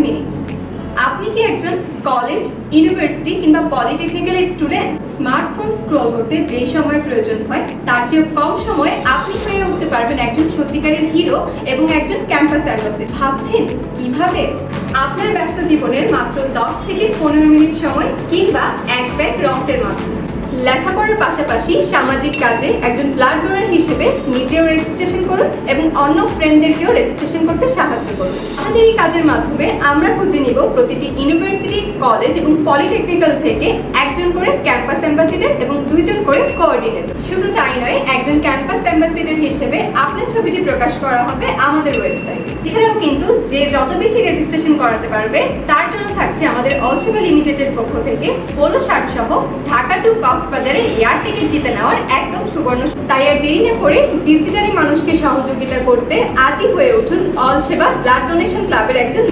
Minute. আপনি কি একজন কলেজ, ইউনিভার্সিটি কিংবা পলিটেকনিক্যাল স্টুডেন্ট? স্মার্টফোন স্ক্রল করতে যে সময় প্রয়োজন হয় তার চেয়ে কম সময়ে আপনি হয়ে উঠতে পারবেন একজন সত্যিকারের হিরো এবং একজন ক্যাম্পাস অ্যাম্বাসেডর। ভাবছেন কিভাবে? আপনার ব্যস্ত জীবনের মাত্র 10 থেকে 15 মিনিট সময় কিংবা এক ব্যাগ রক্তের মাধ্যমে লেখাপড়ার পাশাপাশি সামাজিক কাজে একজন ব্লাড ডোনার হিসেবে নিজেও রেজিস্ট্রেশন করুন এবং অন্য ফ্রেন্ডদেরকেও রেজিস্ট্রেশন করতে সাহায্য করুন। আমাদের এই কাজের মাধ্যমে আমরা খুঁজে নিব প্রতিটি ইউনিভার্সিটি, কলেজ এবং পলিটেকনিক্যাল থেকে একজন করে ক্যাম্পাস অ্যাম্বাসেডর এবং 2 জন করে কোঅর্ডিনেটর। শুধু তাই নয়, একজন ক্যাম্পাস অ্যাম্বাসেডর হিসেবে আপনার ছবিটি প্রকাশ করা হবে আমাদের ওয়েবসাইটে। এছাড়াও কিন্তু যে যত বেশি রেজিস্ট্রেশন করাতে পারবে তার জন্য থাকছে আমাদের অল সেবা লিমিটেডের পক্ষ থেকে পোলো শার্ট সহ ঢাকা টু কক্সবাজারের এয়ার টিকিট জিতে নেওয়ার একদম সুবর্ণ। তাই আর দেরি না করে ডিজিটালি মানুষকে সহযোগিতা করতে আজই হয়ে উঠুন অল সেবা ব্লাড ডোনেশন ক্লাবের একজন